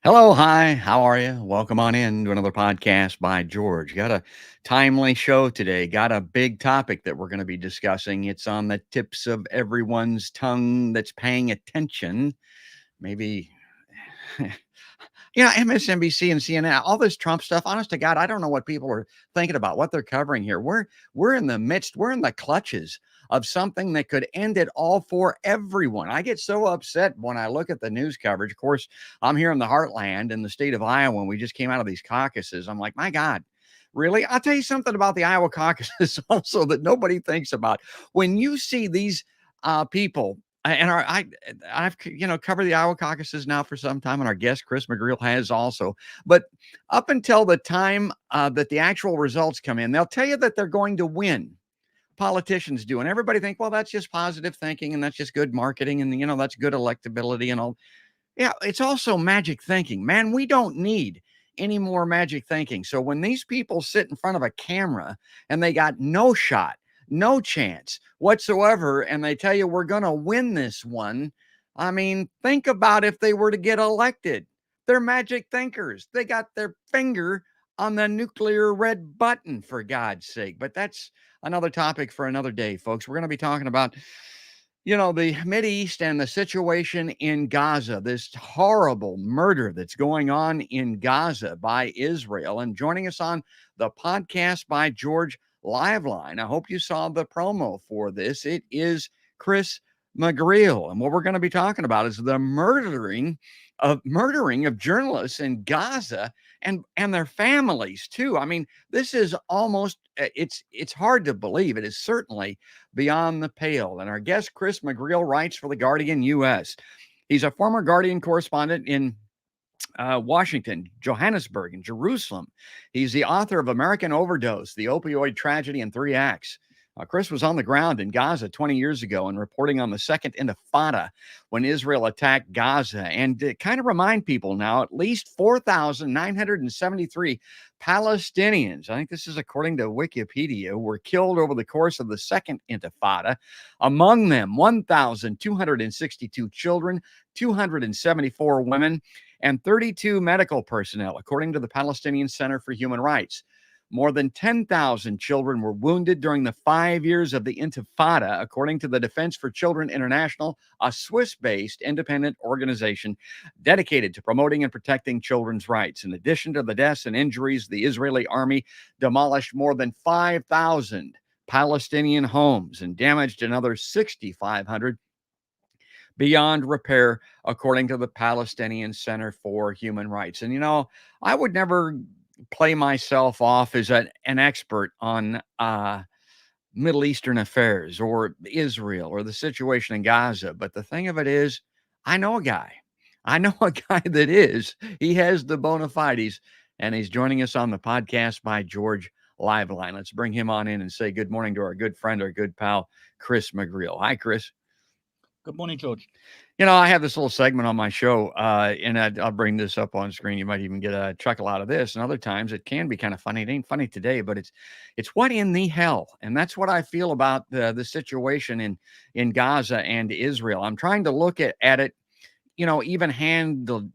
Hello, hi, how are you? Welcome on in to another podcast by George. Got a timely show today. Got a big topic that we're going to be discussing. It's on the tips of everyone's tongue that's paying attention. Maybe, MSNBC and CNN, all this Trump stuff. Honest to God, I don't know what people are thinking about, what they're covering here. We're in the midst, we're in the clutches of something that could end it all for everyone. I get so upset when I look at the news coverage. Of course, I'm here in the heartland in the state of Iowa, and we just came out of these caucuses. I'm like, my God, really? I'll tell you something about the Iowa caucuses also that nobody thinks about. When you see these people, and I've covered the Iowa caucuses now for some time, and our guest Chris McGreal has also. But up until the time that the actual results come in, they'll tell you that they're going to win. Politicians do, and everybody think, well, that's just positive thinking, and that's just good marketing, and that's good electability and all. Yeah, it's also magic thinking, man. We don't need any more magic thinking. So when these people sit in front of a camera and they got no shot, no chance whatsoever, and they tell you we're going to win this one, I mean, think about if they were to get elected. They're magic thinkers. They got their finger on the nuclear red button, for God's sake. But that's another topic for another day, folks. We're going to be talking about the Mideast and the situation in Gaza, this horrible murder that's going on in Gaza by Israel. And joining us on the podcast by George Liveline, I hope you saw the promo for this. It is Chris McGreal. And what we're going to be talking about is the murdering of journalists in Gaza and their families too. I mean, this is almost it's hard to believe. It is certainly beyond the pale. And our guest, Chris McGreal, writes for The Guardian US. He's a former Guardian correspondent in Washington, Johannesburg, and Jerusalem. He's the author of American Overdose, The Opioid Tragedy in Three Acts. Chris was on the ground in Gaza 20 years ago and reporting on the second Intifada when Israel attacked Gaza. And to kind of remind people now, at least 4,973 Palestinians, I think this is according to Wikipedia, were killed over the course of the second Intifada. Among them, 1,262 children, 274 women, and 32 medical personnel, according to the Palestinian Center for Human Rights. More than 10,000 children were wounded during the 5 years of the Intifada, according to the Defense for Children International, a Swiss-based independent organization dedicated to promoting and protecting children's rights. In addition to the deaths and injuries, the Israeli army demolished more than 5,000 Palestinian homes and damaged another 6,500 beyond repair, according to the Palestinian Center for Human Rights. And, I would never play myself off as an expert on Middle Eastern affairs or Israel or the situation in Gaza. But the thing of it is, I know a guy. I know a guy that is. He has the bona fides, and he's joining us on the podcast by George Liveline. Let's bring him on in and say good morning to our good friend, our good pal, Chris McGreal. Hi, Chris. Good morning, George. I have this little segment on my show, and I'll bring this up on screen. You might even get a chuckle out of this. And other times it can be kind of funny. It ain't funny today, but it's what in the hell? And that's what I feel about the situation in Gaza and Israel. I'm trying to look at it, even handedly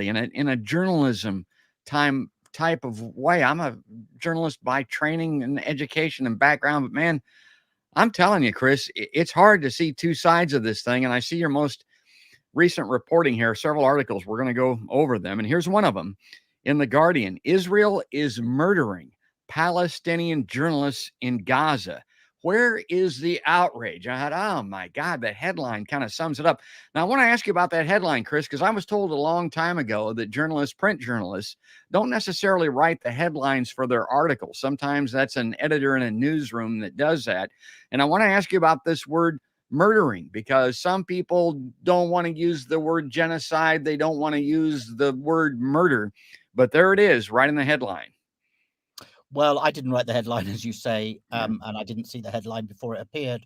in a journalism type of way. I'm a journalist by training and education and background, but man, I'm telling you, Chris, it's hard to see two sides of this thing. And I see your most recent reporting here, several articles. We're going to go over them. And here's one of them in The Guardian. Israel is murdering Palestinian journalists in Gaza. Where is the outrage? I thought, oh my God, that headline kind of sums it up. Now, I want to ask you about that headline, Chris, because I was told a long time ago that print journalists, don't necessarily write the headlines for their articles. Sometimes that's an editor in a newsroom that does that. And I want to ask you about this word murdering, because some people don't want to use the word genocide. They don't want to use the word murder, but there it is right in the headline. Well, I didn't write the headline, as you say, and I didn't see the headline before it appeared.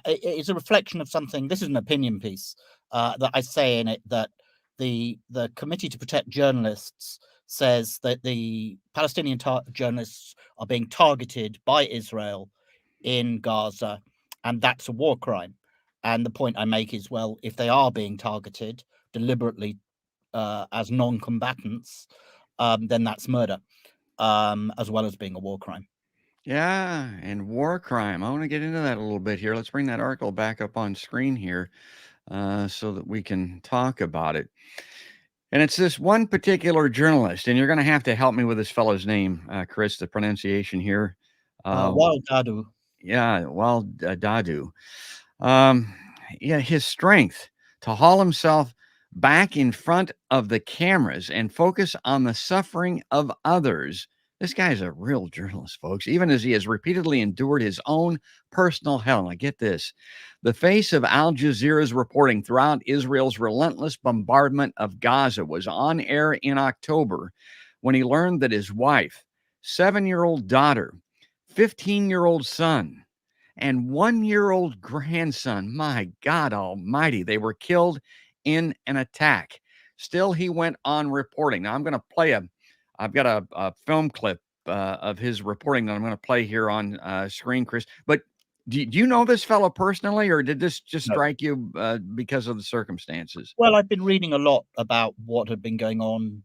It's a reflection of something. This is an opinion piece that I say in it, that the Committee to Protect Journalists says that the Palestinian journalists are being targeted by Israel in Gaza, and that's a war crime. And the point I make is, well, if they are being targeted, deliberately as non-combatants, then that's murder, as well as being a war crime. Yeah, and war crime. I want to get into that a little bit here. Let's bring that article back up on screen here so that we can talk about it. And it's this one particular journalist, and you're going to have to help me with this fellow's name, Chris, the pronunciation here. Wild Dadu. Yeah, Wild Dadu. Um, yeah, his strength to haul himself back in front of the cameras and focus on the suffering of others. This guy's a real journalist, folks, even as he has repeatedly endured his own personal hell. Now, get this. The face of Al Jazeera's reporting throughout Israel's relentless bombardment of Gaza was on air in October when he learned that his wife, 7-year-old daughter, 15-year-old son, and 1-year-old grandson, my God almighty, they were killed in an attack. Still, he went on reporting. Now, I've got a film clip of his reporting that I'm going to play here on screen, Chris. But do you know this fellow personally, or did this just No. strike you because of the circumstances? Well, I've been reading a lot about what had been going on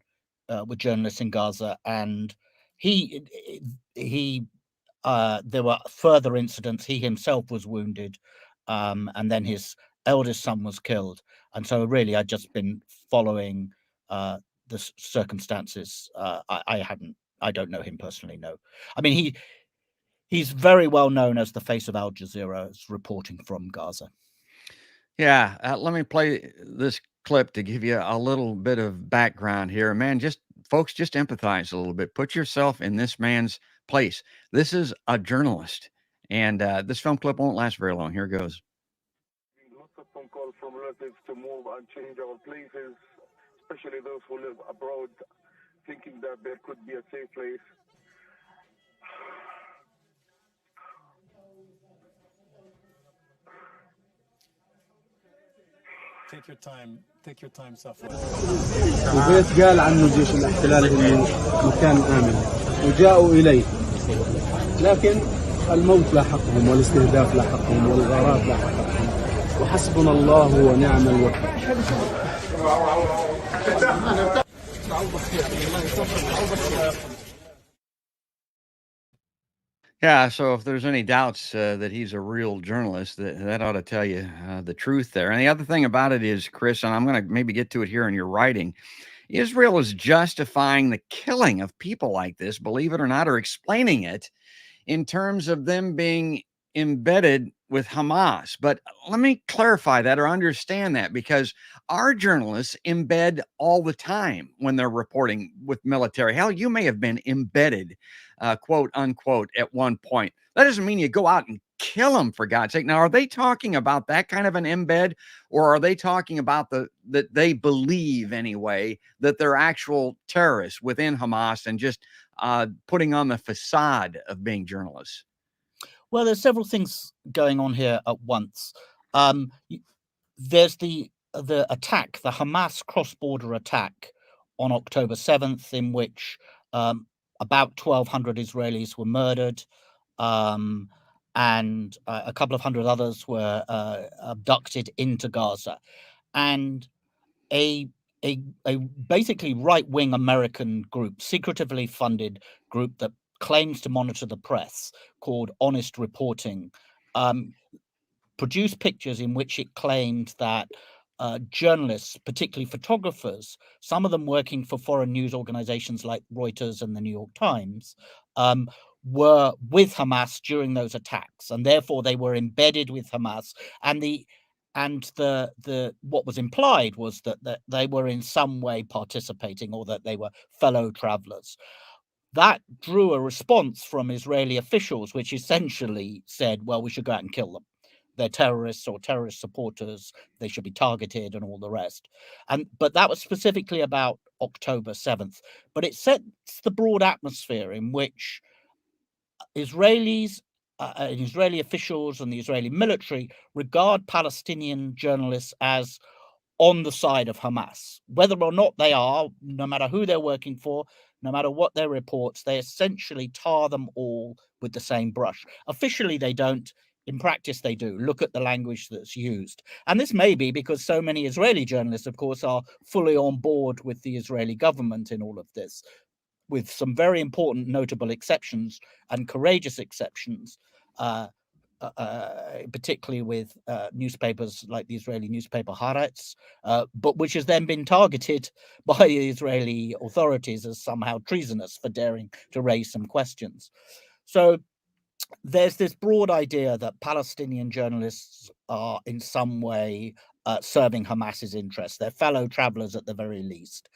with journalists in Gaza, and there were further incidents. He himself was wounded, and then his eldest son was killed. And so, really, I'd just been following the circumstances. I don't know him personally. No, I mean he's very well known as the face of Al Jazeera's reporting from Gaza. Yeah, let me play this clip to give you a little bit of background here. Man, folks, just empathize a little bit. Put yourself in this man's place. This is a journalist, and this film clip won't last very long. Here goes. Lots of phone calls from relatives to move and change our places, especially those who live abroad, thinking that there could be a safe place. Take your time, Safwan. وبيت قال عنه جيش الاحتلال انه مكان امن وجاءوا اليه لكن الموت لاحقهم والاستهداف لاحقهم والغارات لاحقهم وحسبنا الله ونعم الوكيل. Yeah, so if there's any doubts that he's a real journalist, that ought to tell you the truth there. And the other thing about it is, Chris, and I'm going to maybe get to it here in your writing, Israel is justifying the killing of people like this, believe it or not, or explaining it in terms of them being embedded with Hamas. But let me clarify that or understand that, because our journalists embed all the time when they're reporting with military. Hell, you may have been embedded, quote unquote, at one point. That doesn't mean you go out and kill them, for God's sake. Now, are they talking about that kind of an embed, or are they talking about that they believe anyway that they're actual terrorists within Hamas and just putting on the facade of being journalists? Well, there's several things going on here at once. There's the attack, the Hamas cross-border attack on October 7th, in which about 1,200 Israelis were murdered, and a couple of hundred others were abducted into Gaza. And a basically right-wing American group, secretively funded group that claims to monitor the press, called Honest Reporting, produced pictures in which it claimed that journalists, particularly photographers, some of them working for foreign news organizations like Reuters and the New York Times, were with Hamas during those attacks, and therefore they were embedded with Hamas. And what was implied was that they were in some way participating, or that they were fellow travelers. That drew a response from Israeli officials, which essentially said, well, we should go out and kill them. They're terrorists or terrorist supporters. They should be targeted and all the rest. But that was specifically about October 7th. But it sets the broad atmosphere in which Israelis and Israeli officials and the Israeli military regard Palestinian journalists as on the side of Hamas. Whether or not they are, no matter who they're working for, no matter what their reports, they essentially tar them all with the same brush. Officially, they don't. In practice, they do. Look at the language that's used. And this may be because so many Israeli journalists, of course, are fully on board with the Israeli government in all of this, with some very important notable exceptions and courageous exceptions, particularly with newspapers like the Israeli newspaper Haaretz, but which has then been targeted by the Israeli authorities as somehow treasonous for daring to raise some questions. So there's this broad idea that Palestinian journalists are in some way serving Hamas's interests. They're fellow travelers at the very least.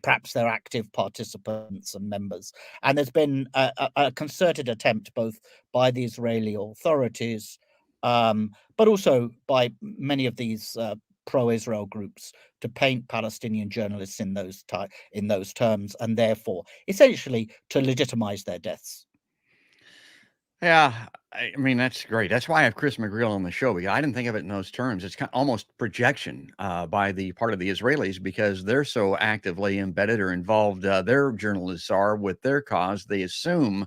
Perhaps they're active participants and members. And there's been a concerted attempt both by the Israeli authorities, but also by many of these pro-Israel groups to paint Palestinian journalists in those terms, and therefore essentially to legitimize their deaths. Yeah, I mean, that's great. That's why I have Chris McGreal on the show, because I didn't think of it in those terms. It's almost projection by the part of the Israelis, because they're so actively embedded or involved. Their journalists are with their cause. They assume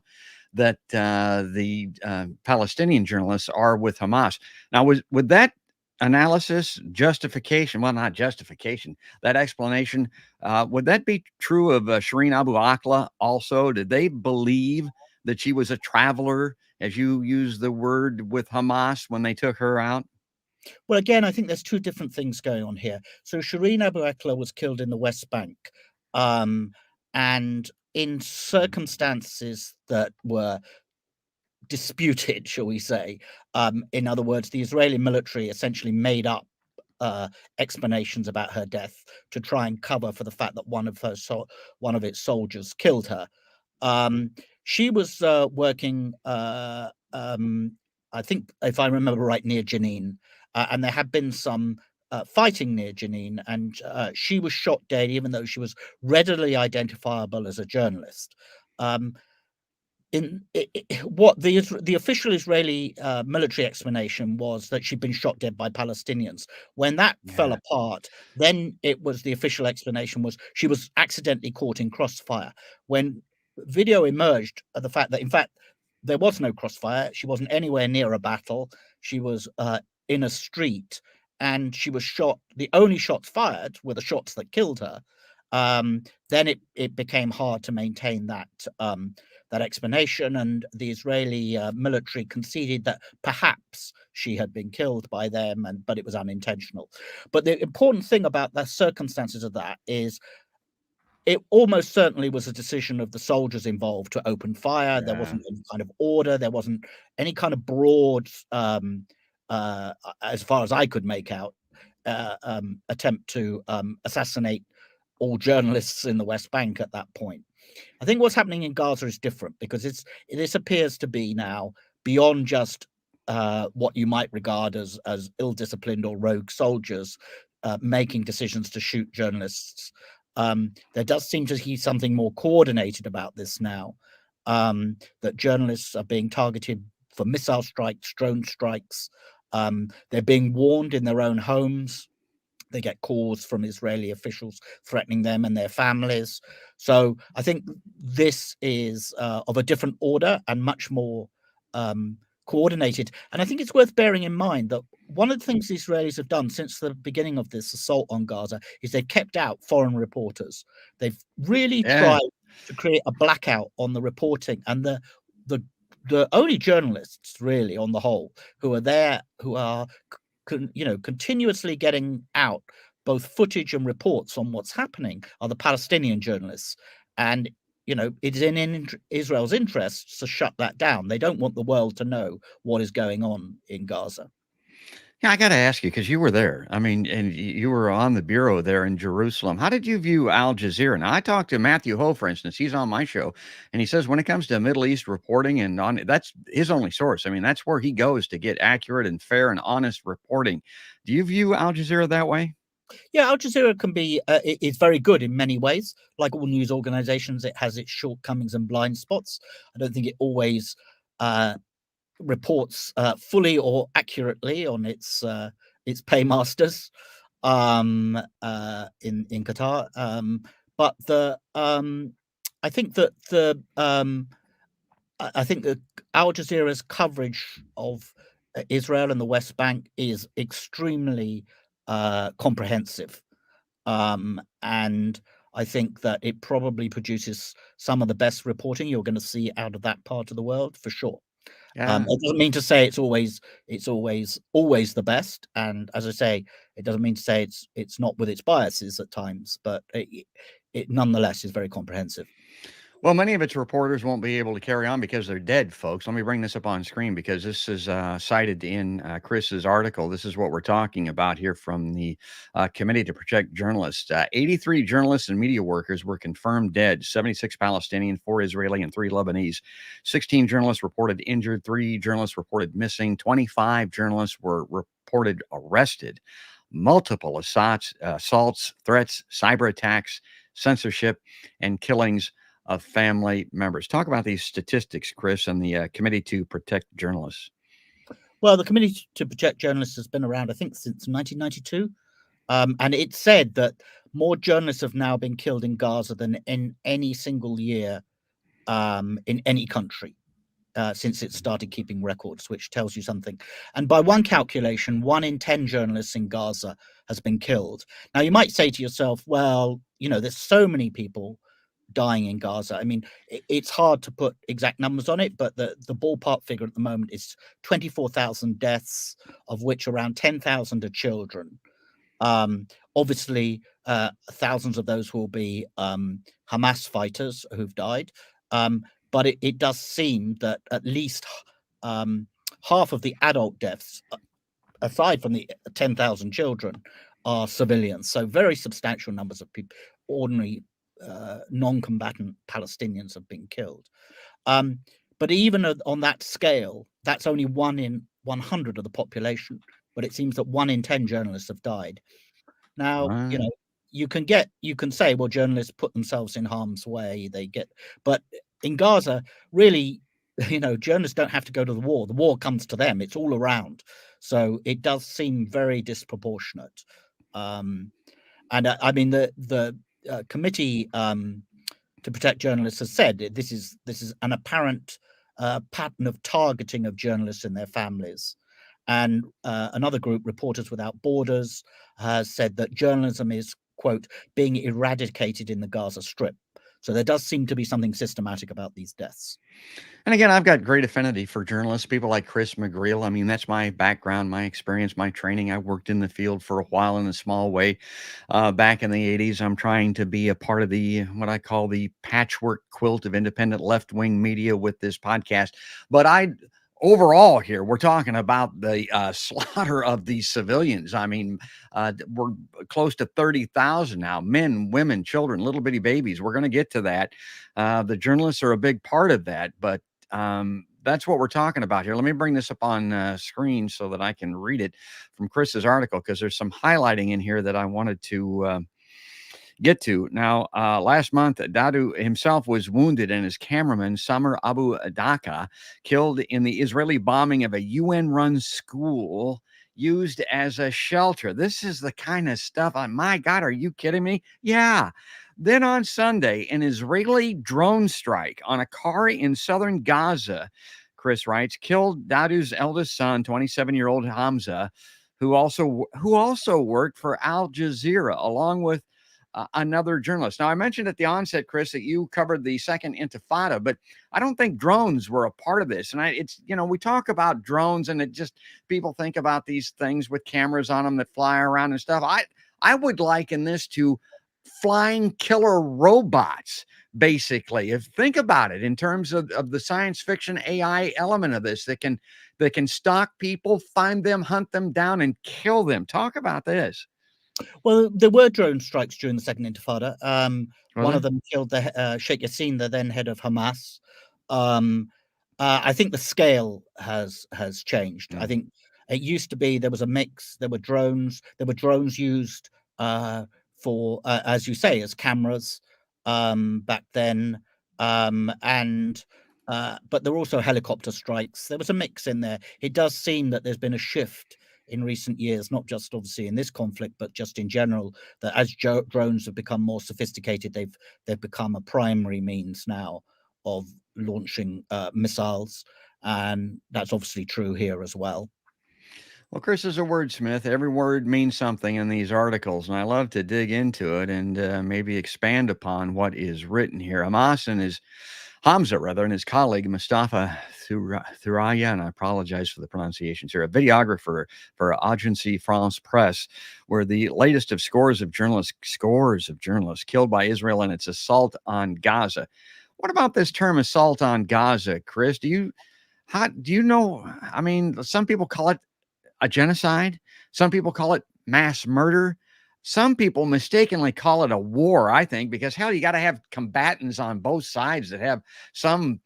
that the Palestinian journalists are with Hamas. Now, would that analysis, justification, well, not justification, that explanation, would that be true of Shireen Abu Akleh also? Did they believe that she was a traveler, as you use the word, with Hamas when they took her out? Well, again, I think there's two different things going on here. So Shireen Abu Akleh was killed in the West Bank, and in circumstances that were disputed, shall we say. In other words, the Israeli military essentially made up explanations about her death to try and cover for the fact that one of its soldiers killed her. She was working, I think, if I remember right, near Jenin, and there had been some fighting near Jenin, and she was shot dead, even though she was readily identifiable as a journalist. What the official Israeli military explanation was that she'd been shot dead by Palestinians. When that fell apart, then it was the official explanation was she was accidentally caught in crossfire. When video emerged of the fact that, in fact, there was no crossfire, she wasn't anywhere near a battle, she was in a street, and she was shot. The only shots fired were the shots that killed her. Then it became hard to maintain that explanation, and the Israeli military conceded that perhaps she had been killed by them, but it was unintentional. But the important thing about the circumstances of that is it almost certainly was a decision of the soldiers involved to open fire. There wasn't any kind of order. There wasn't any kind of broad, as far as I could make out, attempt to assassinate all journalists in the West Bank at that point. I think what's happening in Gaza is different, because this appears to be now beyond just what you might regard as ill-disciplined or rogue soldiers making decisions to shoot journalists. There does seem to be something more coordinated about this now, that journalists are being targeted for missile strikes, drone strikes. They're being warned in their own homes. They get calls from Israeli officials threatening them and their families. So I think this is of a different order and much more coordinated. And I think it's worth bearing in mind that one of the things the Israelis have done since the beginning of this assault on Gaza is they've kept out foreign reporters. They've really tried to create a blackout on the reporting, and the only journalists really on the whole who are there, who are continuously getting out both footage and reports on what's happening, are the Palestinian journalists. And it is in Israel's interests to shut that down. They don't want the world to know what is going on in Gaza. Yeah, I got to ask you, because you were there. I mean, and you were on the bureau there in Jerusalem. How did you view Al Jazeera? Now, I talked to Matthew Ho, for instance. He's on my show, and he says when it comes to Middle East reporting, and that's his only source. I mean, that's where he goes to get accurate and fair and honest reporting. Do you view Al Jazeera that way? Yeah, Al Jazeera can be it's very good in many ways. Like all news organizations, it has its shortcomings and blind spots. I don't think it always reports fully or accurately on its paymasters in Qatar. But I think that Al Jazeera's coverage of Israel and the West Bank is extremely comprehensive. And I think that it probably produces some of the best reporting you're going to see out of that part of the world for sure. Yeah. It doesn't mean to say it's always the best, and as I say, it doesn't mean to say it's not with its biases at times, but it nonetheless is very comprehensive. Well, many of its reporters won't be able to carry on because they're dead, folks. Let me bring this up on screen because this is cited in Chris's article. This is what we're talking about here from the Committee to Protect Journalists. 83 journalists and media workers were confirmed dead, 76 Palestinian, 4 Israeli, and 3 Lebanese. 16 journalists reported injured, 3 journalists reported missing, 25 journalists were reported arrested. Multiple assaults, threats, cyber attacks, censorship, and killings of family members. Talk about these statistics, Chris, and the Committee to Protect Journalists. Well, the Committee to Protect Journalists has been around, I think, since 1992. And it said that more journalists have now been killed in Gaza than in any single year in any country since it started keeping records, which tells you something. And by one calculation, 1 in 10 journalists in Gaza has been killed. Now, you might say to yourself, well, there's so many people dying in Gaza. I mean, it's hard to put exact numbers on it, but the ballpark figure at the moment is 24,000 deaths, of which around 10,000 are children. Obviously, thousands of those will be Hamas fighters who've died. But it does seem that at least half of the adult deaths, aside from the 10,000 children, are civilians. So very substantial numbers of people, ordinary non-combatant Palestinians have been killed. But even on that scale, that's only 1 in 100 of the population. But it seems that 1 in 10 journalists have died. Now, you can say, well, journalists put themselves in harm's way. But in Gaza, really, journalists don't have to go to the war. The war comes to them. It's all around. So it does seem very disproportionate. And I mean, the Committee to Protect Journalists has said this is an apparent pattern of targeting of journalists and their families. And another group, Reporters Without Borders, has said that journalism is, quote, being eradicated in the Gaza Strip. So there does seem to be something systematic about these deaths. And again, I've got great affinity for journalists, people like Chris McGreal. I mean, that's my background, my experience, my training. I worked in the field for a while in a small way back in the 80s. I'm trying to be a part of what I call the patchwork quilt of independent left-wing media with this podcast. But overall here, we're talking about the slaughter of these civilians. I mean, we're close to 30,000 now, men, women, children, little bitty babies. We're going to get to that. The journalists are a big part of that, but that's what we're talking about here. Let me bring this up on screen so that I can read it from Chris's article, because there's some highlighting in here that I wanted to get to. Now, last month, Dadu himself was wounded, and his cameraman, Samir Abu Daka, killed in the Israeli bombing of a UN-run school used as a shelter. This is the kind of stuff, my God, are you kidding me? Yeah. Then on Sunday, an Israeli drone strike on a car in southern Gaza, Chris writes, killed Dadu's eldest son, 27-year-old Hamza, who also worked for Al Jazeera, along with another journalist. Now, I mentioned at the onset, Chris, that you covered the second intifada, but I don't think drones were a part of this. And we talk about drones, and people think about these things with cameras on them that fly around and stuff. I would liken this to flying killer robots, basically. Think about it in terms of the science fiction AI element of this that can stalk people, find them, hunt them down, and kill them. Talk about this. Well, there were drone strikes during the second intifada. One there? of them killed the Sheikh Yassin, the then head of Hamas. I think the scale has changed. I think it used to be there was a mix. There were drones. There were drones used for, as you say, as cameras back then. But there were also helicopter strikes. There was a mix in there. It does seem that there's been a shift in recent years, not just obviously in this conflict, but just in general, that as drones have become more sophisticated, they've become a primary means now of launching missiles, and that's obviously true here as well. Well, Chris is a wordsmith. Every word means something in these articles, and I love to dig into it and maybe expand upon what is written here. Hamza, rather, and his colleague Mustafa Thuraya, and I apologize for the pronunciations here, a videographer for Agence France Presse, were the latest of scores of journalists killed by Israel in its assault on Gaza. What about this term assault on Gaza, Chris? Do you know? I mean, some people call it a genocide. Some people call it mass murder. Some people mistakenly call it a war, I think, because hell, you got to have combatants on both sides that have some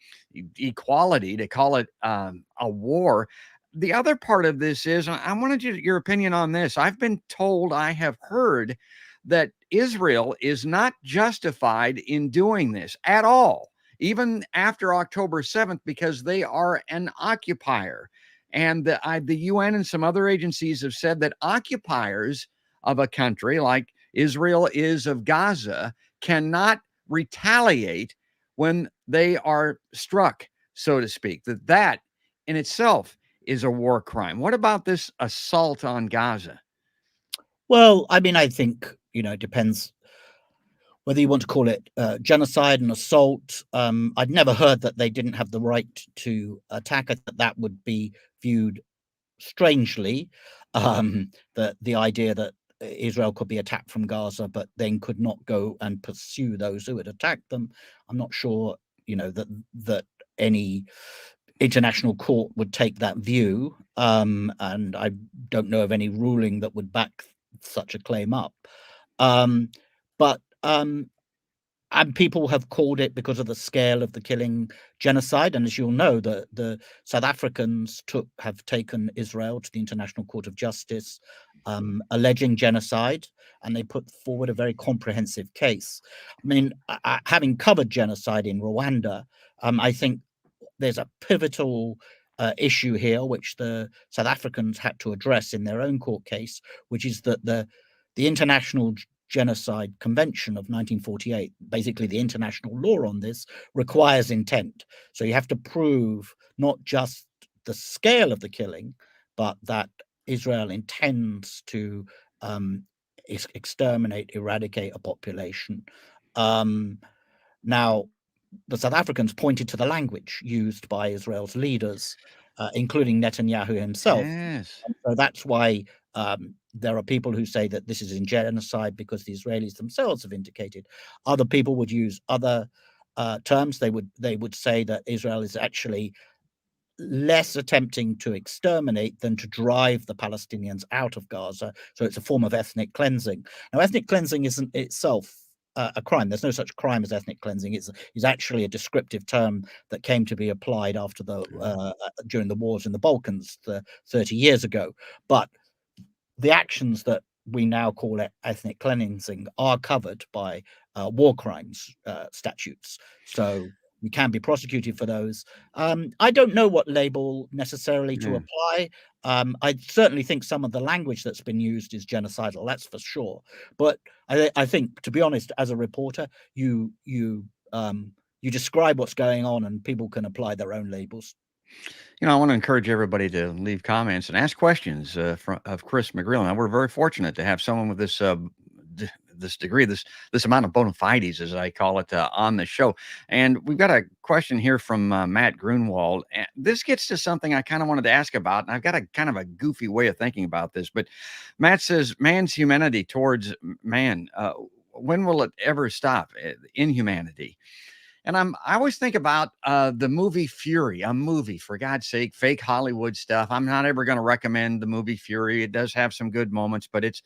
equality to call it a war. The other part of this is, and I wanted your opinion on this. I've been told, I have heard that Israel is not justified in doing this at all, even after October 7th, because they are an occupier. And the UN and some other agencies have said that occupiers of a country like Israel is of Gaza cannot retaliate when they are struck, so to speak. That in itself is a war crime. What about this assault on Gaza? Well, I mean, I think, it depends whether you want to call it genocide and assault. I'd never heard that they didn't have the right to attack. That would be viewed strangely. The idea that Israel could be attacked from Gaza, but then could not go and pursue those who had attacked them. I'm not sure, that any international court would take that view, and I don't know of any ruling that would back such a claim up. But and people have called it, because of the scale of the killing, genocide. And as you'll know, the South Africans have taken Israel to the International Court of Justice, alleging genocide, and they put forward a very comprehensive case. I mean, having covered genocide in Rwanda, I think there's a pivotal issue here, which the South Africans had to address in their own court case, which is that the International Genocide Convention of 1948, basically the international law on this, requires intent. So you have to prove not just the scale of the killing, but that Israel intends to exterminate, eradicate a population. Now, the South Africans pointed to the language used by Israel's leaders, including Netanyahu himself. Yes. So that's why there are people who say that this is in genocide, because the Israelis themselves have indicated. Other people would use other terms. They would say that Israel is actually less attempting to exterminate than to drive the Palestinians out of Gaza. So it's a form of ethnic cleansing. Now, ethnic cleansing isn't itself a crime. There's no such crime as ethnic cleansing. It's actually a descriptive term that came to be applied after during the wars in the Balkans 30 years ago. But the actions that we now call it ethnic cleansing are covered by war crimes statutes. So we can be prosecuted for those. I don't know what label necessarily to apply. I certainly think some of the language that's been used is genocidal, that's for sure. But I think, to be honest, as a reporter, you describe what's going on, and people can apply their own labels. I want to encourage everybody to leave comments and ask questions of Chris McGreal. Now, we're very fortunate to have someone with this degree, this amount of bona fides, as I call it, on the show. And we've got a question here from Matt Grunwald. And this gets to something I kind of wanted to ask about, and I've got a kind of a goofy way of thinking about this. But Matt says, man's humanity towards man, when will it ever stop? Inhumanity. And I always think about the movie Fury, a movie, for God's sake, fake Hollywood stuff. I'm not ever going to recommend the movie Fury. It does have some good moments, but it's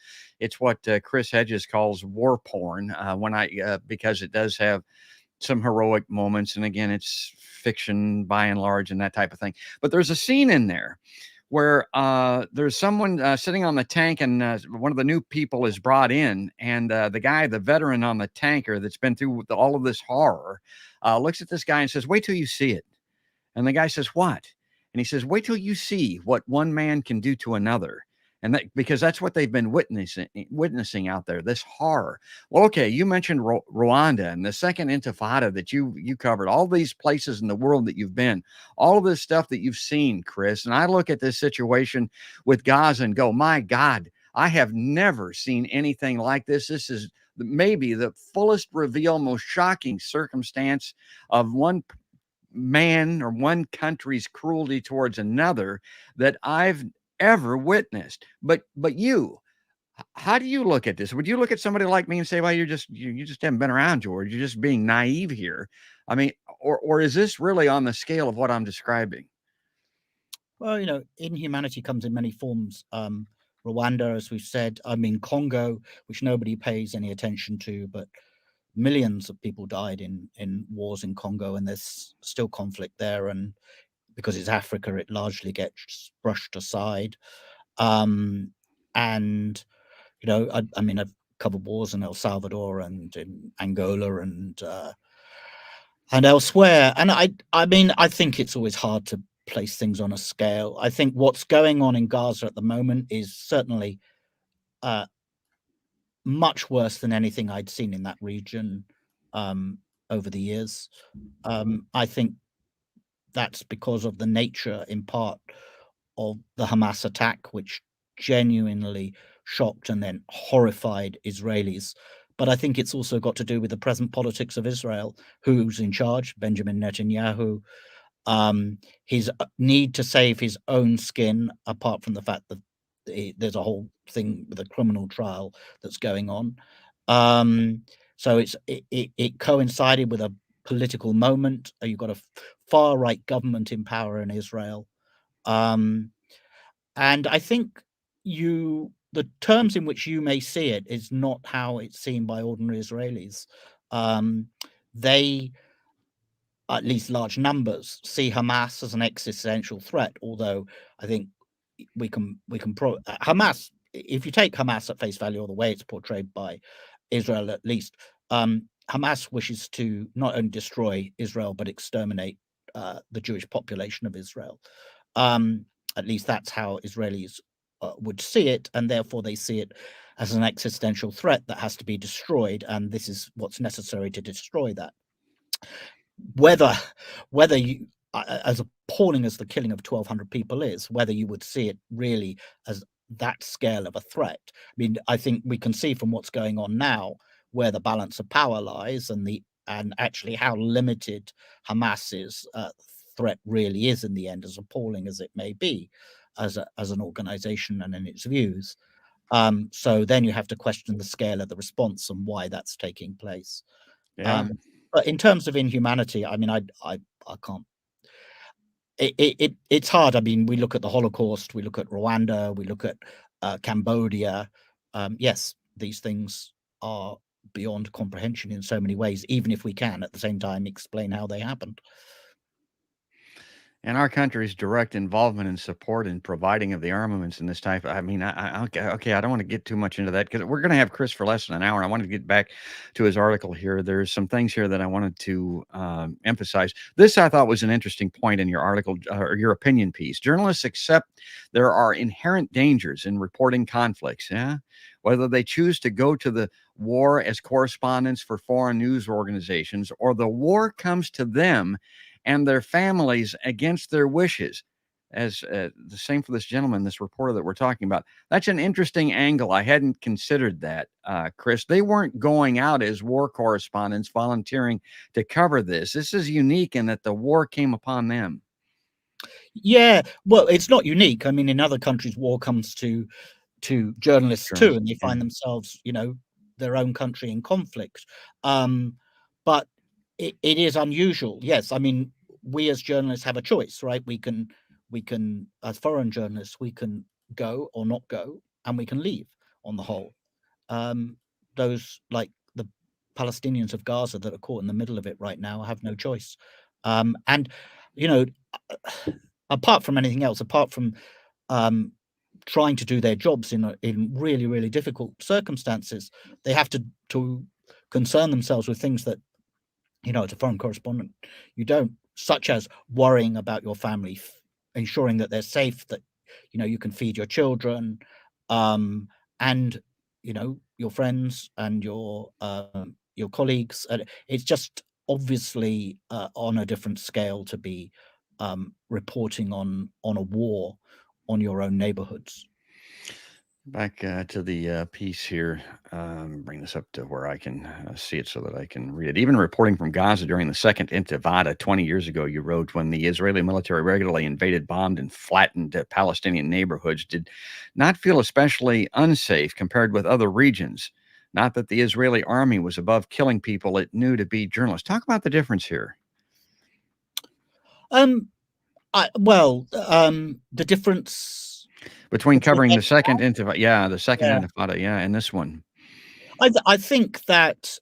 what Chris Hedges calls war porn because it does have some heroic moments. And again, it's fiction by and large and that type of thing. But there's a scene in there where there's someone sitting on the tank, and one of the new people is brought in, and the veteran on the tanker that's been through all of this horror, looks at this guy and says, "Wait till you see it." And the guy says, "What?" And he says, "Wait till you see what one man can do to another." And that, because that's what they've been witnessing out there, this horror. Well, okay, you mentioned Rwanda and the second intifada that you covered, all these places in the world that you've been, all of this stuff that you've seen, Chris. And I look at this situation with Gaza and go, my God, I have never seen anything like this. This is maybe the fullest reveal, most shocking circumstance of one man or one country's cruelty towards another that I've ever witnessed. But you, how do you look at this? Would you look at somebody like me and say, well, you just haven't been around, George, you're just being naive here? I mean, or is this really on the scale of what I'm describing? Well, inhumanity comes in many forms. Rwanda, as we've said, Congo, which nobody pays any attention to, but millions of people died in wars in Congo, and there's still conflict there. And because it's Africa, it largely gets brushed aside. And I've covered wars in El Salvador and in Angola and elsewhere. And I think it's always hard to place things on a scale. I think what's going on in Gaza at the moment is certainly much worse than anything I'd seen in that region over the years. I think that's because of the nature, in part, of the Hamas attack, which genuinely shocked and then horrified Israelis. But I think it's also got to do with the present politics of Israel. Who's in charge? Benjamin Netanyahu. His need to save his own skin, apart from the fact that there's a whole thing with a criminal trial that's going on. So it coincided with a political moment. You've got a far right government in power in Israel. And I think the terms in which you may see it is not how it's seen by ordinary Israelis. They, at least large numbers, see Hamas as an existential threat. Although I think Hamas, if you take Hamas at face value, or the way it's portrayed by Israel, at least, Hamas wishes to not only destroy Israel but exterminate the Jewish population of Israel. At least that's how Israelis would see it, and therefore they see it as an existential threat that has to be destroyed, and this is what's necessary to destroy that. Whether you, as appalling as the killing of 1,200 people is, whether you would see it really as that scale of a threat. I think we can see from what's going on now where the balance of power lies, and actually how limited Hamas's threat really is in the end, as appalling as it may be as an organization and in its views. So then you have to question the scale of the response and why that's taking place. Yeah. But in terms of inhumanity, I can't. It's hard. We look at the Holocaust, we look at Rwanda, we look at Cambodia. Yes, these things are beyond comprehension in so many ways, even if we can at the same time explain how they happened. And our country's direct involvement and support in providing of the armaments in this type. Okay, I don't want to get too much into that because we're going to have Chris for less than an hour. And I wanted to get back to his article here. There's some things here that I wanted to emphasize. This I thought was an interesting point in your article or your opinion piece. Journalists accept there are inherent dangers in reporting conflicts. Yeah, whether they choose to go to the war as correspondents for foreign news organizations or the war comes to them and their families against their wishes. As the same for this gentleman, this reporter that we're talking about. That's an interesting angle. I hadn't considered that, Chris. They weren't going out as war correspondents volunteering to cover this. This is unique in that the war came upon them. Yeah, well, it's not unique. In other countries, war comes to journalists too, and they find themselves, their own country in conflict. But it is unusual. Yes, we as journalists have a choice, right? We can, as foreign journalists, we can go or not go, and we can leave on the whole. Those like the Palestinians of Gaza that are caught in the middle of it right now have no choice. And, apart from anything else, apart from trying to do their jobs in really, really difficult circumstances, they have to concern themselves with things that, as a foreign correspondent, you don't, such as worrying about your family, ensuring that they're safe, that, you can feed your children, And your friends and your colleagues. It's just obviously on a different scale to be reporting on a war on your own neighborhoods. Back to the piece here. Bring this up to where I can see it so that I can read it. Even reporting from Gaza during the Second Intifada 20 years ago, you wrote, when the Israeli military regularly invaded, bombed, and flattened Palestinian neighborhoods, did not feel especially unsafe compared with other regions. Not that the Israeli army was above killing people it knew to be journalists. Talk about the difference here. The difference between covering the second Intifada? intifada, the second Yeah. intifada, and this one. I think that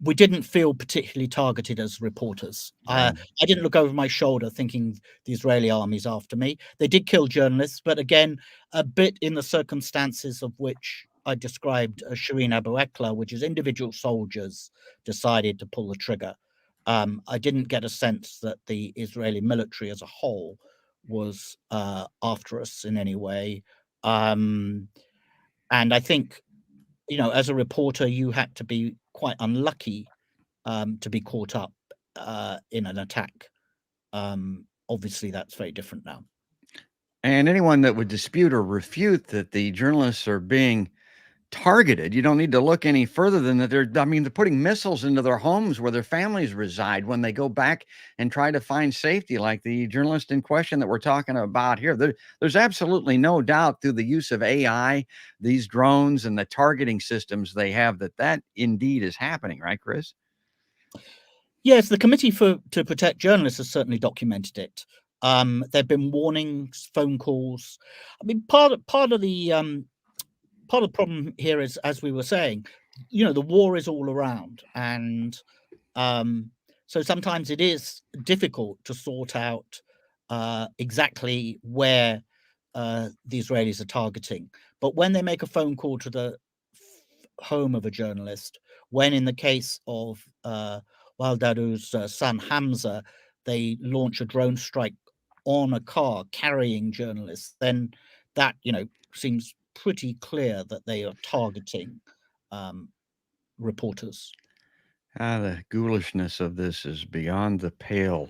we didn't feel particularly targeted as reporters. I didn't look over my shoulder thinking the Israeli army's after me. They did kill journalists, but again, a bit in the circumstances of which I described Shireen Abu Akleh, which is individual soldiers decided to pull the trigger. I didn't get a sense that the Israeli military as a whole was after us in any way. And I think, as a reporter, you had to be quite unlucky to be caught up in an attack. Obviously, that's very different now. And anyone that would dispute or refute that the journalists are being targeted, you don't need to look any further than that. They're putting missiles into their homes where their families reside when they go back and try to find safety, like the journalist in question that we're talking about here. There's absolutely no doubt through the use of AI, these drones and the targeting systems they have, that indeed is happening, right, Chris? Yes, the Committee to Protect Journalists has certainly documented it. There've been warnings, phone calls. Part of the problem here is, as we were saying, the war is all around, and so sometimes it is difficult to sort out exactly where the Israelis are targeting. But when they make a phone call to the home of a journalist, when in the case of Waldadu's son Hamza, they launch a drone strike on a car carrying journalists, then that seems pretty clear that they are targeting reporters. The ghoulishness of this is beyond the pale.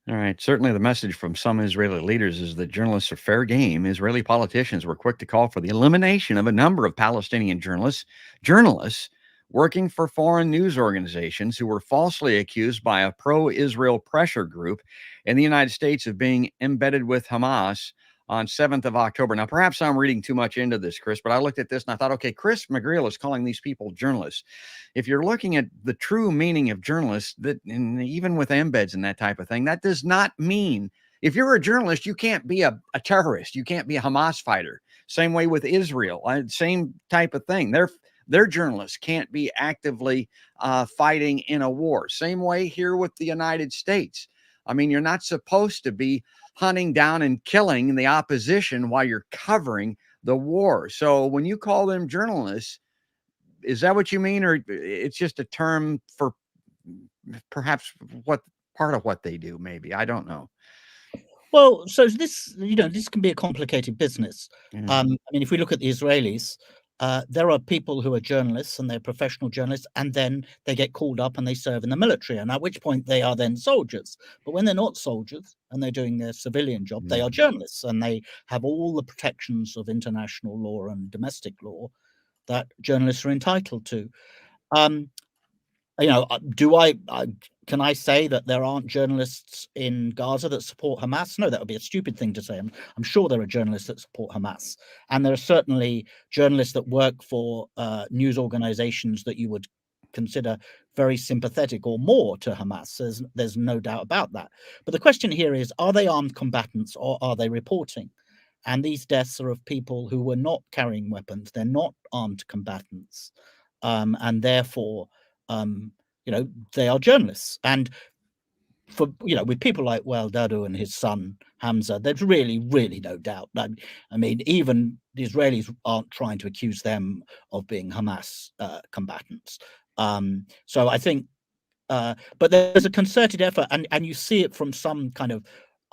All right. Certainly, the message from some Israeli leaders is that journalists are fair game. Israeli politicians were quick to call for the elimination of a number of Palestinian journalists working for foreign news organizations who were falsely accused by a pro-Israel pressure group in the United States of being embedded with Hamas on 7th of October. Now, perhaps I'm reading too much into this, Chris, but I looked at this and I thought, okay, Chris McGreal is calling these people journalists. If you're looking at the true meaning of journalists, that, and even with embeds and that type of thing, that does not mean, if you're a journalist, you can't be a terrorist. You can't be a Hamas fighter. Same way with Israel, same type of thing. Their journalists can't be actively fighting in a war. Same way here with the United States. You're not supposed to be hunting down and killing the opposition while you're covering the war. So when you call them journalists, is that what you mean? Or it's just a term for perhaps what part of what they do, maybe? I don't know. Well, so this can be a complicated business. Yeah. If we look at the Israelis, there are people who are journalists and they're professional journalists, and then they get called up and they serve in the military, and at which point they are then soldiers. But when they're not soldiers and they're doing their civilian job, they are journalists, and they have all the protections of international law and domestic law that journalists are entitled to. Can I say that there aren't journalists in Gaza that support Hamas? No, that would be a stupid thing to say. I'm sure there are journalists that support Hamas, and there are certainly journalists that work for news organizations that you would consider very sympathetic or more to Hamas. There's no doubt about that. But the question here is, are they armed combatants or are they reporting? And these deaths are of people who were not carrying weapons. They're not armed combatants, and therefore, they are journalists. And for with people like Dadu and his son Hamza, there's really, really no doubt. Even the Israelis aren't trying to accuse them of being Hamas combatants. So I think, but there's a concerted effort, and you see it from some kind of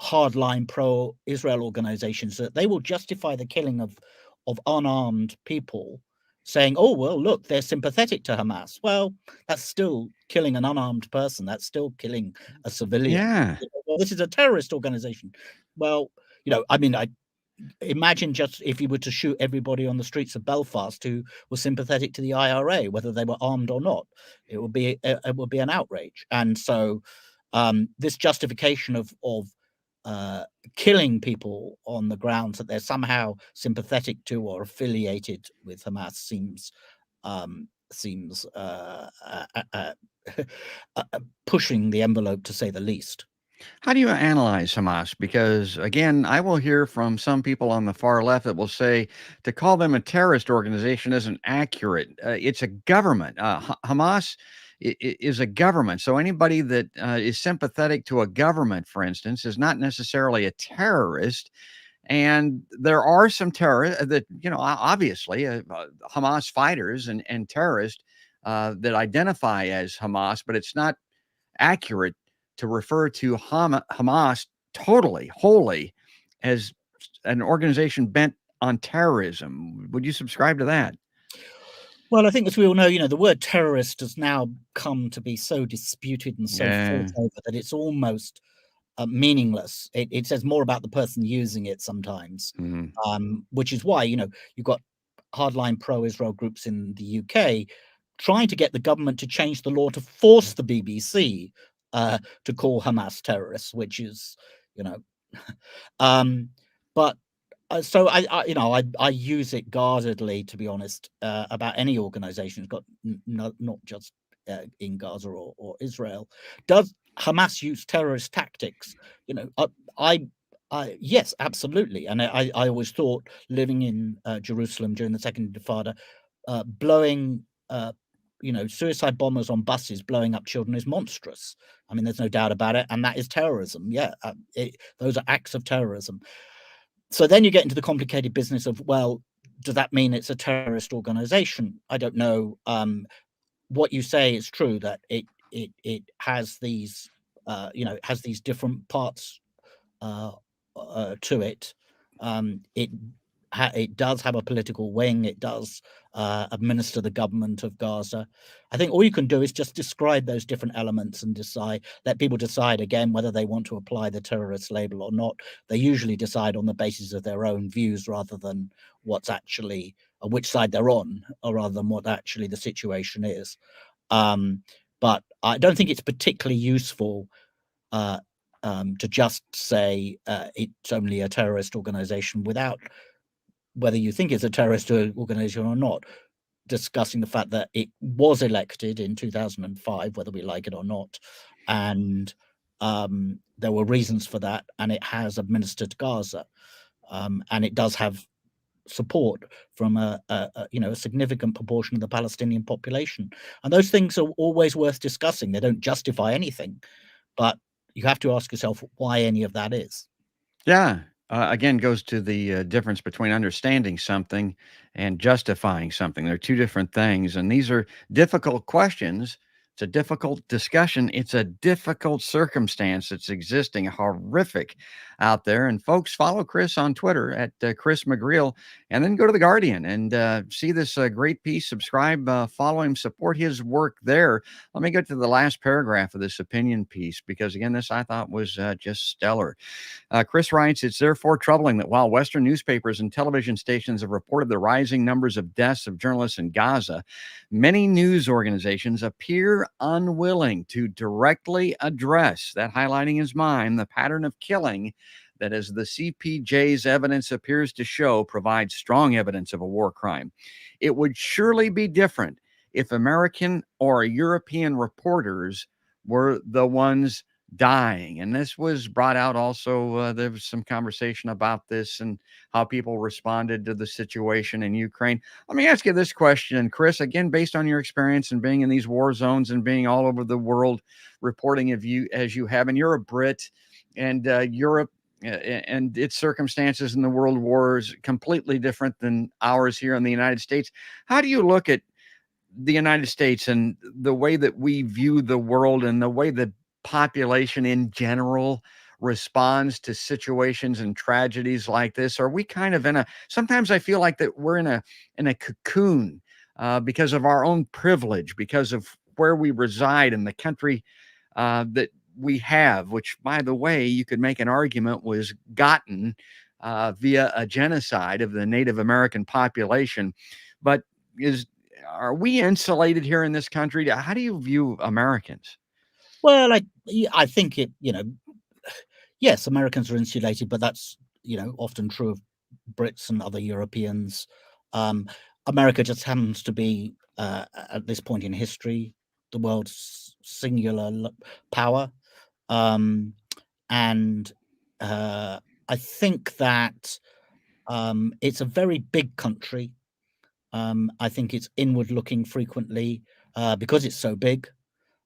hardline pro-Israel organizations, that they will justify the killing of of unarmed people saying, oh, well, look, they're sympathetic to Hamas. Well, that's still killing an unarmed person. That's still killing a civilian. Yeah. Well, this is a terrorist organization. Well, I mean, I imagine just if you were to shoot everybody on the streets of Belfast who was sympathetic to the IRA, whether they were armed or not, it would be an outrage. And so this justification of killing people on the grounds that they're somehow sympathetic to or affiliated with Hamas seems pushing the envelope, to say the least. How do you analyze Hamas? Because again, I will hear from some people on the far left that will say to call them a terrorist organization isn't accurate. It's a government. Hamas is a government. So anybody that is sympathetic to a government, for instance, is not necessarily a terrorist. And there are some terrorists that, obviously Hamas fighters and terrorists that identify as Hamas, but it's not accurate to refer to Hamas wholly as an organization bent on terrorism. Would you subscribe to that? Well, I think, as we all know, the word terrorist has now come to be so disputed and so fought over that it's almost meaningless. It says more about the person using it sometimes, which is why, you've got hardline pro-Israel groups in the UK trying to get the government to change the law to force the BBC to call Hamas terrorists, which is, but so I use it guardedly, to be honest, about any organization. It's got not just in Gaza or Israel. Does Hamas use terrorist tactics? Yes, absolutely. And I always thought, living in Jerusalem during the Second Intifada, blowing suicide bombers on buses blowing up children is monstrous. I mean, there's no doubt about it. And that is terrorism. Yeah, those are acts of terrorism. So then you get into the complicated business of, well, does that mean it's a terrorist organization? I don't know. What you say is true, that it has these, has these different parts to it. It does have a political wing. It does administer the government of Gaza. I think all you can do is just describe those different elements and let people decide again whether they want to apply the terrorist label or not. They usually decide on the basis of their own views rather than what's actually which side they're on, or rather than what actually the situation is. But I don't think it's particularly useful to just say it's only a terrorist organization without, whether you think it's a terrorist organization or not, discussing the fact that it was elected in 2005, whether we like it or not, and there were reasons for that, and it has administered Gaza, and it does have support from a significant proportion of the Palestinian population, and those things are always worth discussing. They don't justify anything, but you have to ask yourself why any of that is. Yeah. Again, goes to the difference between understanding something and justifying something. They're two different things. And these are difficult questions. It's a difficult discussion. It's a difficult circumstance that's existing, horrific out there. And folks, follow Chris on Twitter at Chris McGreal, and then go to The Guardian and see this great piece. Subscribe, follow him, support his work there. Let me get to the last paragraph of this opinion piece, because again, this I thought was just stellar. Chris writes, it's therefore troubling that while Western newspapers and television stations have reported the rising numbers of deaths of journalists in Gaza, many news organizations appear unwilling to directly address that, highlighting his mind the pattern of killing that, as the CPJ's evidence appears to show, provides strong evidence of a war crime. It would surely be different if American or European reporters were the ones dying. And this was brought out also. There was some conversation about this and how people responded to the situation in Ukraine. Let me ask you this question, Chris, again, based on your experience and being in these war zones and being all over the world reporting of you as you have, and you're a Brit, and Europe and its circumstances in the world wars completely different than ours here in the United States. How do you look at the United States and the way that we view the world and the way the population in general responds to situations and tragedies like this? Are we kind of in a, sometimes I feel like that we're in a cocoon because of our own privilege, because of where we reside in the country that we have, which, by the way, you could make an argument was gotten via a genocide of the Native American population. But are we insulated here in this country? How do you view Americans? Well, I think yes, Americans are insulated, but that's often true of Brits and other Europeans. America just happens to be at this point in history the world's singular power, and I think that it's a very big country. I think it's inward looking frequently because it's so big.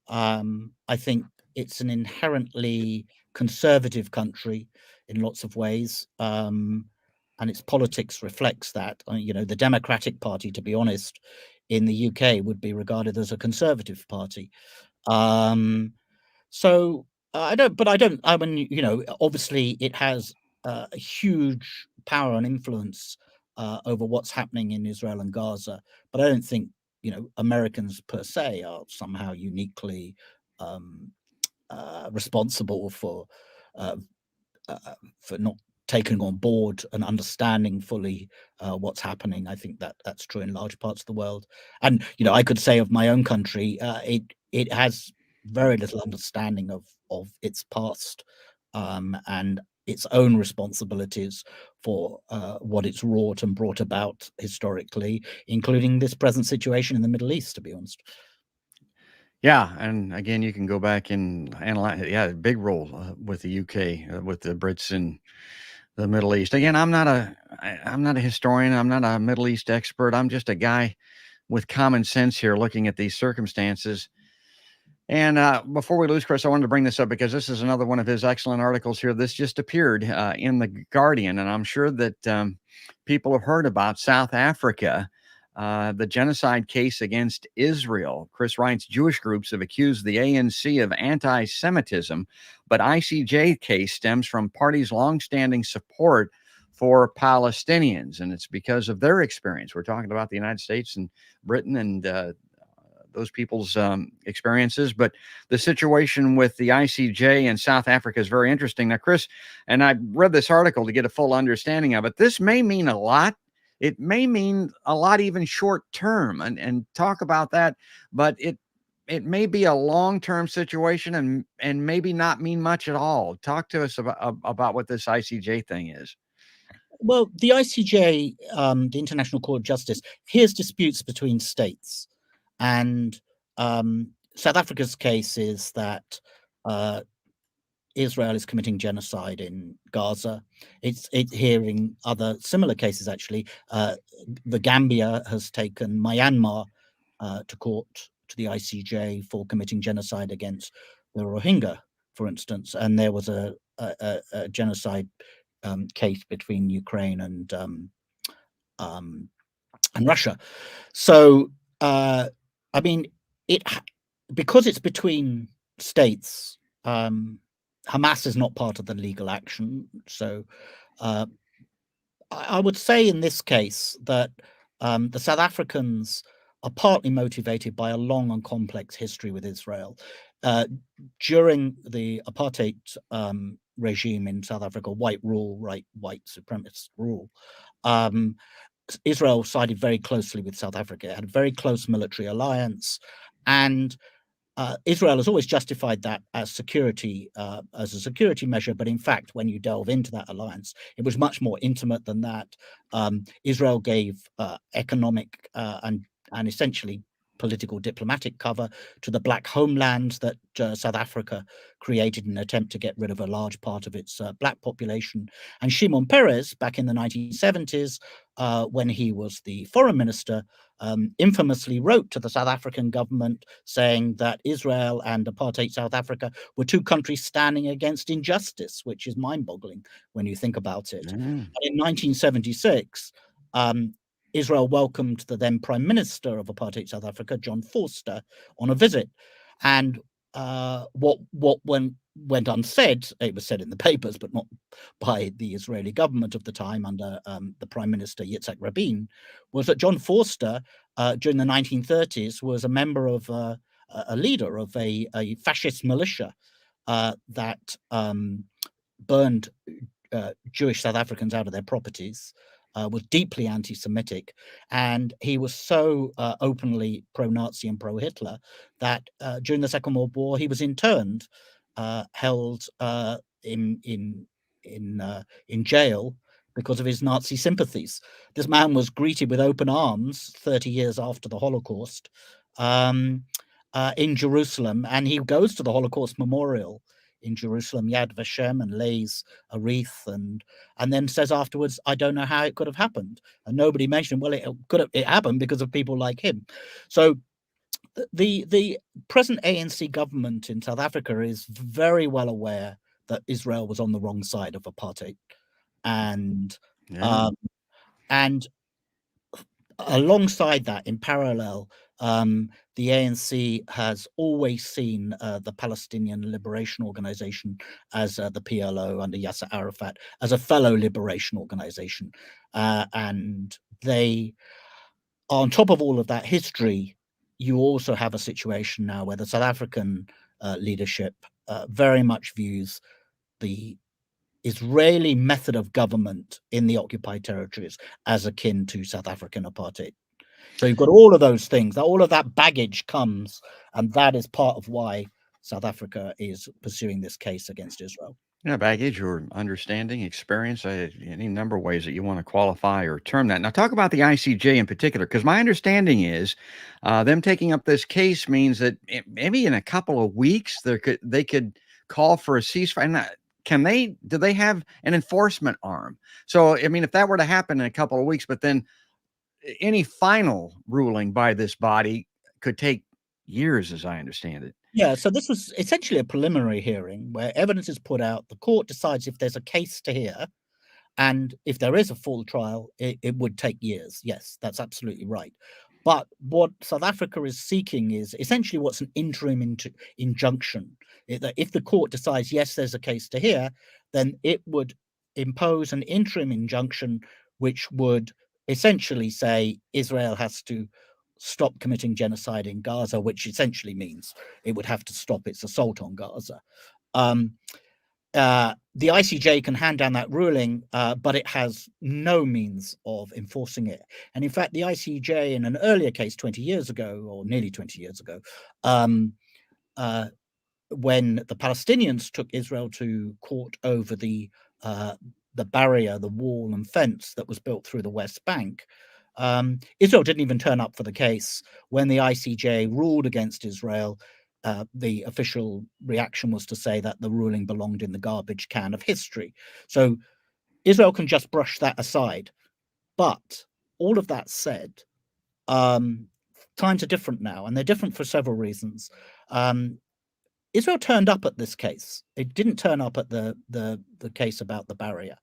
I think it's an inherently conservative country in lots of ways, and its politics reflects that. The Democratic Party, to be honest, in the UK would be regarded as a conservative party. So I don't, but I don't. I mean, obviously, it has a huge power and influence over what's happening in Israel and Gaza. But I don't think Americans per se are somehow uniquely um, responsible uh, for not taking on board and understanding fully what's happening. I think that that's true in large parts of the world. And I could say of my own country, it has very little understanding of its past and its own responsibilities for what it's wrought and brought about historically, including this present situation in the Middle East, to be honest. Yeah, and again, you can go back and analyze. Yeah, big role with the UK, with the Brits in the Middle East. Again, I'm not a historian. I'm not a Middle East expert. I'm just a guy with common sense here, looking at these circumstances. And before we lose Chris, I wanted to bring this up because this is another one of his excellent articles here. This just appeared in The Guardian, and I'm sure that people have heard about South Africa, the genocide case against Israel. Chris writes, Jewish groups have accused the ANC of anti-Semitism, but ICJ case stems from parties' longstanding support for Palestinians, and it's because of their experience. We're talking about the United States and Britain and those people's experiences. But the situation with the ICJ in South Africa is very interesting. Now, Chris, and I read this article to get a full understanding of it. This may mean a lot. It may mean a lot even short term, and talk about that. But it may be a long-term situation and maybe not mean much at all. Talk to us about what this ICJ thing is. Well, the ICJ, the International Court of Justice, hears disputes between states. And South Africa's case is that Israel is committing genocide in Gaza. It's hearing other similar cases, actually. The Gambia has taken Myanmar to court, to the ICJ, for committing genocide against the Rohingya, for instance. And there was a genocide case between Ukraine and Russia. So, I mean, because it's between states, Hamas is not part of the legal action. So I would say in this case that the South Africans are partly motivated by a long and complex history with Israel. During the apartheid regime in South Africa, white rule, white supremacist rule, Israel sided very closely with South Africa. It had a very close military alliance, and Israel has always justified that as security, as a security measure. But in fact, when you delve into that alliance, it was much more intimate than that. Israel gave economic and essentially political diplomatic cover to the black homeland that South Africa created in an attempt to get rid of a large part of its black population. And Shimon Peres, back in the 1970s, when he was the foreign minister, infamously wrote to the South African government saying that Israel and apartheid South Africa were two countries standing against injustice, which is mind-boggling when you think about it. And in 1976, Israel welcomed the then Prime Minister of apartheid South Africa, John Vorster, on a visit. And what went unsaid, it was said in the papers, but not by the Israeli government of the time under the Prime Minister Yitzhak Rabin, was that John Forster during the 1930s was a member of a leader of a fascist militia that burned Jewish South Africans out of their properties, was deeply anti-Semitic, and he was so openly pro-Nazi and pro-Hitler that during the Second World War he was interned, held in jail because of his Nazi sympathies. This man was greeted with open arms 30 years after the Holocaust in Jerusalem, and he goes to the Holocaust Memorial in Jerusalem, Yad Vashem, and lays a wreath, and then says afterwards, "I don't know how it could have happened." And nobody mentioned, well, it happened because of people like him. So the present ANC government in South Africa is very well aware that Israel was on the wrong side of apartheid, and and alongside that, in parallel, the ANC has always seen the Palestinian Liberation Organization as the PLO under Yasser Arafat as a fellow liberation organization, and they, on top of all of that history, you also have a situation now where the South African leadership very much views the Israeli method of government in the occupied territories as akin to South African apartheid. So you've got all of those things, all of that baggage comes, and that is part of why South Africa is pursuing this case against Israel. Yeah, baggage or understanding, experience, any number of ways that you want to qualify or term that. Now, talk about the ICJ in particular, because my understanding is them taking up this case means that maybe in a couple of weeks they could call for a ceasefire. Now, do they have an enforcement arm? So, I mean, if that were to happen in a couple of weeks, but then any final ruling by this body could take years, as I understand it. Yeah, so this was essentially a preliminary hearing where evidence is put out, the court decides if there's a case to hear, and if there is a full trial, it would take years. Yes, that's absolutely right. But what South Africa is seeking is essentially what's an interim injunction. If the court decides, yes, there's a case to hear, then it would impose an interim injunction, which would essentially say Israel has to stop committing genocide in Gaza, which essentially means it would have to stop its assault on Gaza. The ICJ can hand down that ruling, but it has no means of enforcing it. And in fact, the ICJ in an earlier case 20 years ago, or nearly 20 years ago, when the Palestinians took Israel to court over the barrier, the wall and fence that was built through the West Bank, Israel didn't even turn up for the case. When the ICJ ruled against Israel, the official reaction was to say that the ruling belonged in the garbage can of history. So Israel can just brush that aside. But all of that said, times are different now, and they're different for several reasons. Israel turned up at this case. It didn't turn up at the case about the barrier.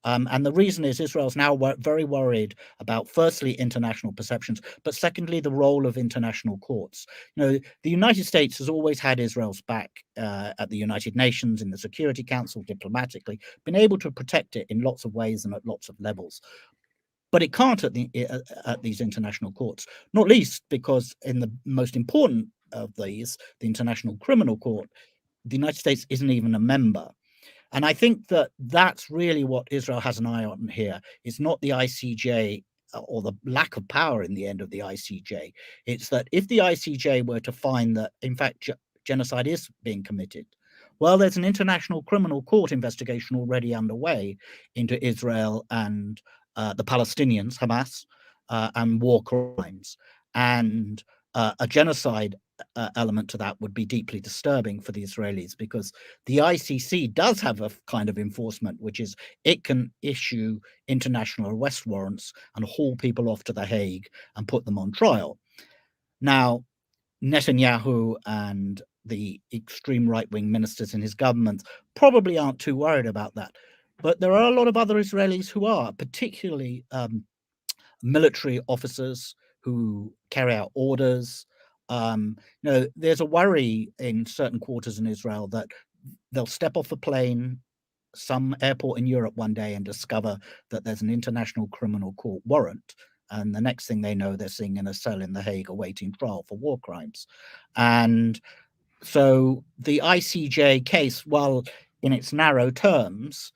And the reason is Israel's now very worried about, firstly, international perceptions, but secondly, the role of international courts. You know, the United States has always had Israel's back at the United Nations, in the Security Council, diplomatically, been able to protect it in lots of ways and at lots of levels. But it can't at these international courts, not least because in the most important of these, the International Criminal Court, the United States isn't even a member. And I think that that's really what Israel has an eye on here. It's not the ICJ or the lack of power in the end of the ICJ. It's that if the ICJ were to find that, in fact, genocide is being committed, well, there's an International Criminal Court investigation already underway into Israel and the Palestinians, Hamas, and war crimes. And a genocide element to that would be deeply disturbing for the Israelis, because the ICC does have a kind of enforcement, which is it can issue international arrest warrants and haul people off to The Hague and put them on trial. Now, Netanyahu and the extreme right-wing ministers in his government probably aren't too worried about that. But there are a lot of other Israelis who are, particularly military officers who carry out orders, There's a worry in certain quarters in Israel that they'll step off a plane, some airport in Europe one day, and discover that there's an international criminal court warrant. And the next thing they know, they're sitting in a cell in The Hague awaiting trial for war crimes. And so the ICJ case, while in its narrow terms,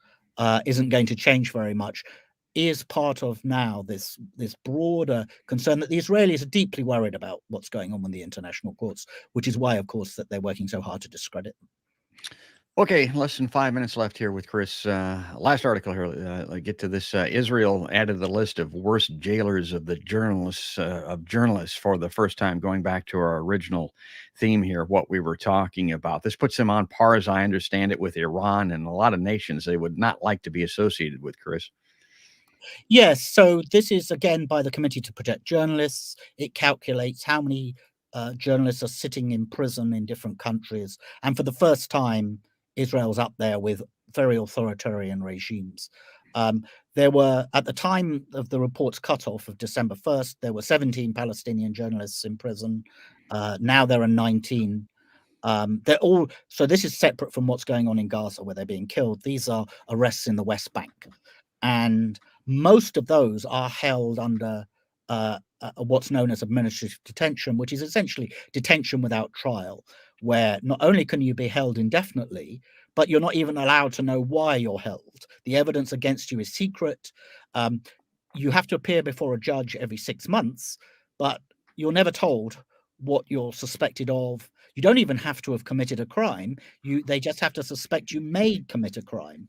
isn't going to change very much, is part of now this broader concern that the Israelis are deeply worried about what's going on with the international courts, which is why, of course, that they're working so hard to discredit them. Okay, less than 5 minutes left here with Chris. Last article here. Get to this. Israel added the list of worst jailers of journalists for the first time, going back to our original theme here, what we were talking about. This puts them on par, as I understand it, with Iran and a lot of nations they would not like to be associated with, Chris. Yes, so this is again by the Committee to Protect Journalists. It calculates how many journalists are sitting in prison in different countries, and for the first time, Israel's up there with very authoritarian regimes. There were, at the time of the report's cutoff of December 1st, there were 17 Palestinian journalists in prison. Now there are 19. So this is separate from what's going on in Gaza, where they're being killed. These are arrests in the West Bank, and most of those are held under what's known as administrative detention, which is essentially detention without trial, where not only can you be held indefinitely, but you're not even allowed to know why you're held. The evidence against you is secret. You have to appear before a judge every 6 months, but you're never told what you're suspected of. You don't even have to have committed a crime. They just have to suspect you may commit a crime,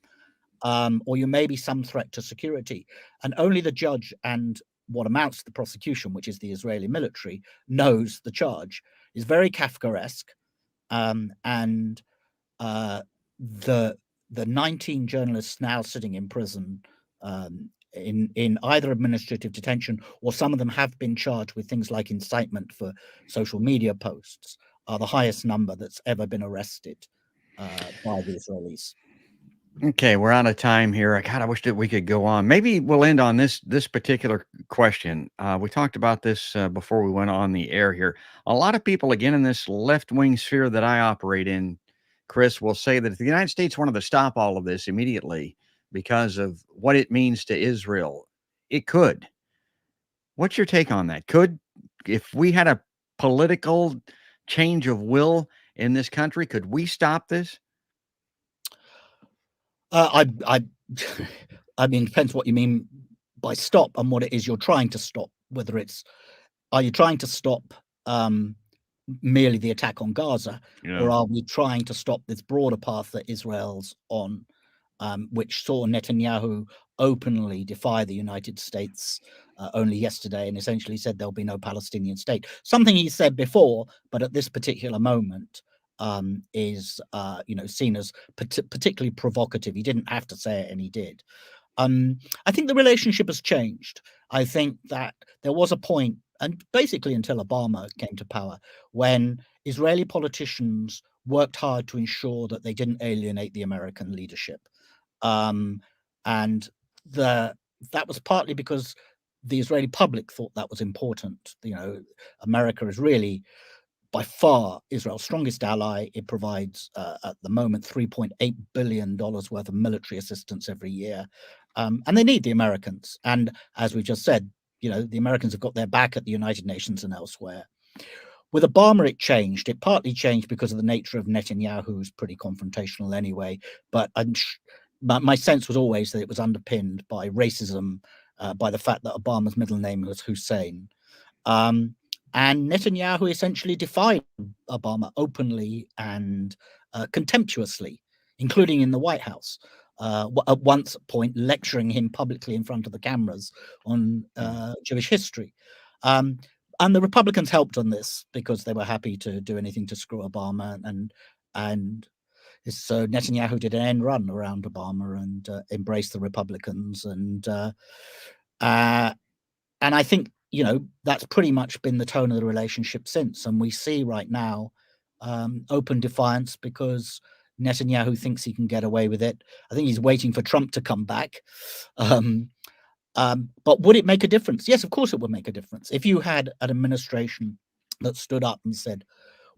or you may be some threat to security. And only the judge and what amounts to the prosecution, which is the Israeli military, knows the charge. Is very Kafkaesque. And the 19 journalists now sitting in prison in either administrative detention, or some of them have been charged with things like incitement for social media posts, are the highest number that's ever been arrested by the Israelis. Okay, we're out of time here. God, I wish that we could go on. Maybe we'll end on this particular question. We talked about this before we went on the air here. A lot of people, again, in this left-wing sphere that I operate in, Chris, will say that if the United States wanted to stop all of this immediately because of what it means to Israel, it could. What's your take on that? If we had a political change of will in this country, could we stop this? I mean, depends what you mean by stop and what it is you're trying to stop. Whether are you trying to stop merely the attack on Gaza, or are we trying to stop this broader path that Israel's on, which saw Netanyahu openly defy the United States only yesterday and essentially said there'll be no Palestinian state. Something he said before, but at this particular moment is seen as particularly provocative. He didn't have to say it, and he did. I think the relationship has changed. I think that there was a point, and basically until Obama came to power, when Israeli politicians worked hard to ensure that they didn't alienate the American leadership. And that was partly because the Israeli public thought that was important. America is really, by far, Israel's strongest ally. It provides, at the moment, $3.8 billion worth of military assistance every year. And they need the Americans. And as we just said, the Americans have got their back at the United Nations and elsewhere. With Obama, it changed. It partly changed because of the nature of Netanyahu, who's pretty confrontational anyway. But my sense was always that it was underpinned by racism, by the fact that Obama's middle name was Hussein. And Netanyahu essentially defied Obama openly and contemptuously, including in the White House. At one point, lecturing him publicly in front of the cameras on Jewish history. And the Republicans helped on this because they were happy to do anything to screw Obama. And so Netanyahu did an end run around Obama and embraced the Republicans. And I think, that's pretty much been the tone of the relationship since. And we see right now open defiance because Netanyahu thinks he can get away with it. I think he's waiting for Trump to come back. But would it make a difference? Yes, of course it would make a difference. If you had an administration that stood up and said,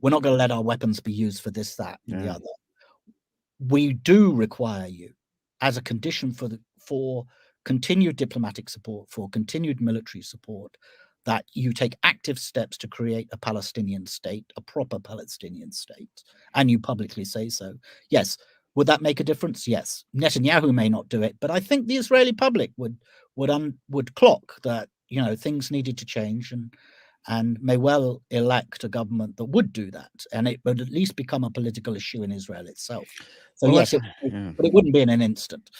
we're not going to let our weapons be used for this, that, and the Yeah. other. We do require you, as a condition for continued diplomatic support, for continued military support, that you take active steps to create a Palestinian state, a proper Palestinian state, and you publicly say so. Yes. Would that make a difference? Yes. Netanyahu may not do it, but I think the Israeli public would clock that, you know, things needed to change, and may well elect a government that would do that, and it would at least become a political issue in Israel itself. So Well, yes, but it wouldn't be in an instant.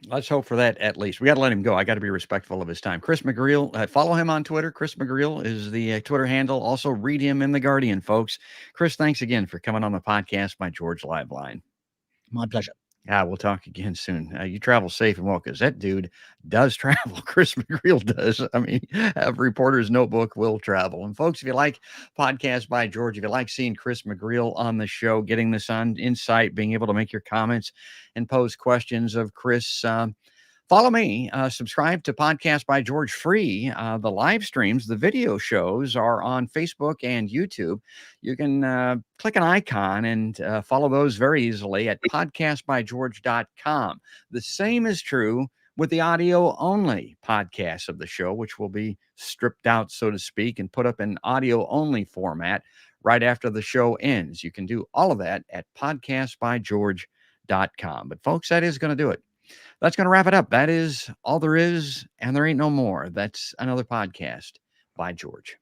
Let's hope for that at least. We got to let him go. I got to be respectful of his time. Chris McGreal, follow him on Twitter. Chris McGreal is the Twitter handle. Also, read him in The Guardian, folks. Chris, thanks again for coming on the podcast by George Live Line. My pleasure. Yeah, we'll talk again soon. You travel safe and well, because that dude does travel. Chris McGreal does. I mean, a reporter's notebook will travel. And folks, if you like Podcast by George, if you like seeing Chris McGreal on the show, getting this on insight, being able to make your comments and pose questions of Chris, follow me. Subscribe to Podcast by George free. The live streams, the video shows are on Facebook and YouTube. You can click an icon and follow those very easily at podcastbygeorge.com. The same is true with the audio-only podcasts of the show, which will be stripped out, so to speak, and put up in audio-only format right after the show ends. You can do all of that at podcastbygeorge.com. But folks, that is going to do it. That's going to wrap it up. That is all there is, and there ain't no more. That's another podcast by George.